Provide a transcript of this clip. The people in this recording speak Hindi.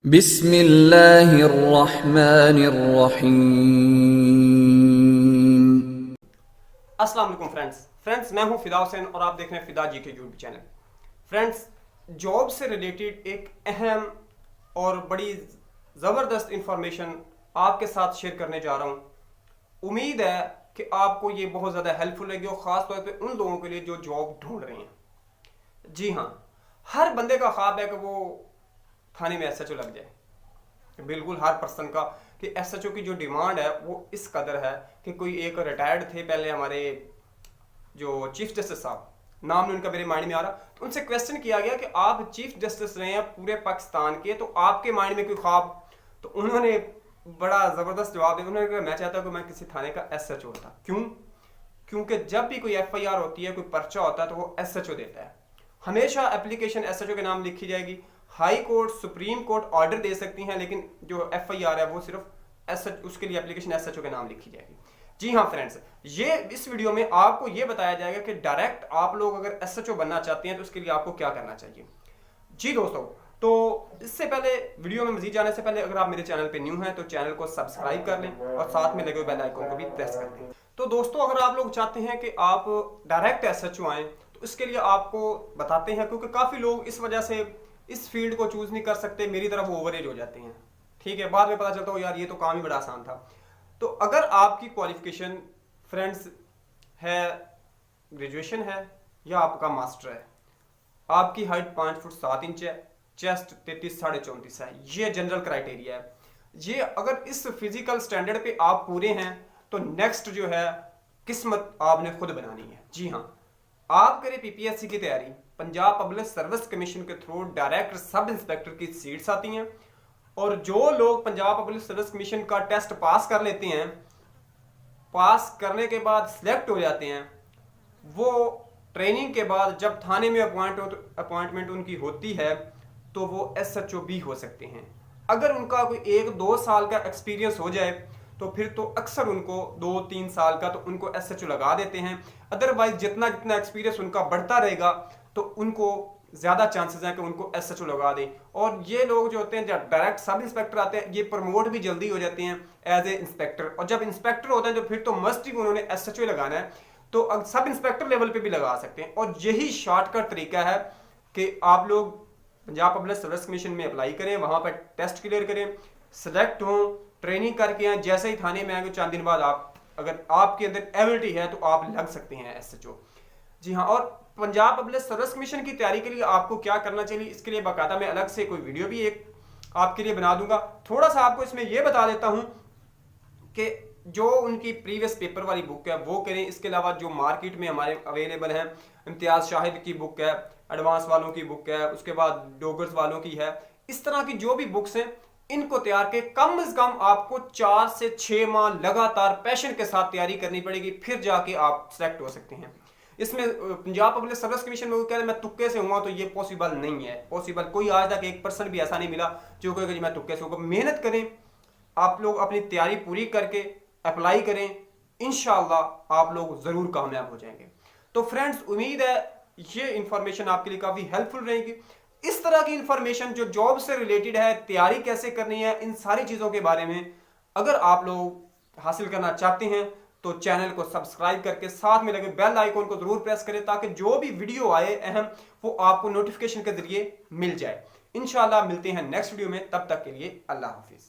बिस्मिल्लाहिर्रहमानिर्रहीम। अस्सलाम वालेकुम फ्रेंड्स, मैं हूं फिदा हुसैन और आप देख रहे हैं फिदा जी के यूट्यूब चैनल। फ्रेंड्स, जॉब से रिलेटेड एक अहम और बड़ी ज़बरदस्त इंफॉर्मेशन आपके साथ शेयर करने जा रहा हूं। उम्मीद है कि आपको ये बहुत ज़्यादा हेल्पफुल लगेगी और ख़ास तौर पे उन लोगों के लिए जो जॉब ढूंढ रहे हैं। जी हाँ, हर बंदे का ख्वाब है कि वो थाने में एसएचओ लग जाए। बिल्कुल हर पर्सन का कि एसएचओ की जो डिमांड है वो इस कदर है कि कोई एक रिटायर्ड थे पहले हमारे जो चीफ जस्टिस साहब, नाम नहीं उनका मेरे माइंड में आ रहा, तो उनसे क्वेश्चन किया गया कि आप चीफ जस्टिस रहे हैं पूरे पाकिस्तान के, तो आपके माइंड में कोई ख्वाब? तो उन्होंने बड़ा ज़बरदस्त जवाब दिया। उन्होंने कहा मैं चाहता हूँ कि मैं किसी थाने का एसएचओ होता। क्यों? क्योंकि जब भी कोई एफआईआर होती है, कोई पर्चा होता है, तो वो एसएचओ देता है। हमेशा एप्लीकेशन एसएचओ के नाम लिखी जाएगी। High court, supreme court order दे सकती हैं, लेकिन जो एफआईआर है वो सिर्फ एसएच उसके लिए एप्लीकेशन एसएचओ के नाम लिखी जाएगी। जी हाँ फ्रेंड्स, ये इस वीडियो में आपको ये बताया जाएगा कि डायरेक्ट आप लोग अगर एसएचओ बनना चाहते हैं तो उसके लिए आपको क्या करना चाहिए। जी दोस्तों, तो इससे पहले वीडियो में मजीद जाने से पहले अगर आप मेरे चैनल पे न्यू हैं तो चैनल को सब्सक्राइब कर लें और साथ में लगे हुए बेल आइकन को भी प्रेस कर दें। तो दोस्तों, अगर आप लोग चाहते हैं कि आप डायरेक्ट एसएचओ आएँ तो इसके लिए आपको बताते हैं, क्योंकि काफ़ी लोग इस वजह से इस फील्ड को चूज नहीं कर सकते, मेरी तरफ ओवरेज हो जाते हैं। ठीक है, बाद में पता चलता हो यार ये तो काम ही बड़ा आसान था। तो अगर आपकी क्वालिफिकेशन फ्रेंड्स है, ग्रेजुएशन है या आपका मास्टर है, आपकी हाइट 5 फुट 7 इंच है, चेस्ट 33 साढ़े 34 है, ये जनरल क्राइटेरिया है। ये अगर इस फिजिकल स्टैंडर्ड पे आप पूरे हैं तो नेक्स्ट जो है किस्मत आपने खुद बनानी है। जी हाँ, आप करें पीपीएससी की तैयारी, पंजाब पब्लिक सर्विस कमीशन के थ्रू डायरेक्ट सब इंस्पेक्टर की सीट्स आती हैं, और जो लोग पंजाब पब्लिक सर्विस कमीशन का टेस्ट पास कर लेते हैं, पास करने के बाद सिलेक्ट हो जाते हैं, वो ट्रेनिंग के बाद जब थाने में अपॉइंटमेंट उनकी होती है तो वो एसएचओ भी हो सकते हैं। अगर उनका कोई 1-2 साल का एक्सपीरियंस हो जाए तो फिर तो अक्सर उनको 2-3 साल का तो उनको एसएचओ लगा देते हैं। अदरवाइज जितना जितना एक्सपीरियंस उनका बढ़ता रहेगा तो उनको ज़्यादा चांसेस हैं कि उनको एसएचओ लगा दें। और ये लोग जो होते हैं, जब डायरेक्ट सब इंस्पेक्टर आते हैं, ये प्रमोट भी जल्दी हो जाते हैं एज ए इंस्पेक्टर, और जब इंस्पेक्टर होते हैं तो फिर तो मस्ट ही उन्होंने एसएचओ लगाना है, तो अब सब इंस्पेक्टर लेवल पे भी लगा सकते हैं। और यही शॉर्टकट तरीका है कि आप लोग पंजाब पब्लिक सर्विस कमीशन में अप्लाई करें, वहां पर टेस्ट क्लियर करें, सिलेक्ट हों, ट्रेनिंग करके आए, जैसे ही थाने में आएंगे 4 दिन बाद आप, अगर आपके अंदर एबिलिटी है तो आप लग सकते हैं एसएचओ। जी हाँ, और पंजाब पब्लिक सर्विस कमीशन की तैयारी के लिए आपको क्या करना चाहिए, इसके लिए बाकायदा मैं अलग से कोई वीडियो भी एक आपके लिए बना दूंगा। थोड़ा सा आपको इसमें यह बता देता हूं कि जो उनकी प्रीवियस पेपर वाली बुक है वो करें। इसके अलावा जो मार्केट में हमारे अवेलेबल हैं, इम्तियाज शाहिद की बुक है, एडवांस वालों की बुक है, उसके बाद डोगर्स वालों की है, इस तरह की जो भी बुक्स हैं इनको तैयार के कम से कम आपको 4 से 6 माह लगातार पैशन के साथ तैयारी करनी पड़ेगी, फिर जाके आप सेलेक्ट हो सकते हैं। इसमें पंजाब पब्लिक सर्विस कमीशन में वो कह रहे मैं तुक्के से हुआ, तो ये पॉसिबल नहीं है। पॉसिबल कोई आज तक 1% भी ऐसा नहीं मिला जो कहेगा जी मैं तुक्के से हूँ। मेहनत करें, आप लोग अपनी तैयारी पूरी करके अप्लाई करें, इंशाल्लाह आप लोग जरूर कामयाब हो जाएंगे। तो फ्रेंड्स, उम्मीद है ये इंफॉर्मेशन आपके लिए काफी हेल्पफुल रहेगी। इस तरह की इंफॉर्मेशन जो जॉब से रिलेटेड है, तैयारी कैसे करनी है, इन सारी चीजों के बारे में अगर आप लोग हासिल करना चाहते हैं तो चैनल को सब्सक्राइब करके साथ में लगे बेल आइकन को जरूर प्रेस करें, ताकि जो भी वीडियो आए अहम वो आपको नोटिफिकेशन के जरिए मिल जाए। इंशाल्लाह मिलते हैं नेक्स्ट वीडियो में, तब तक के लिए अल्लाह हाफिज।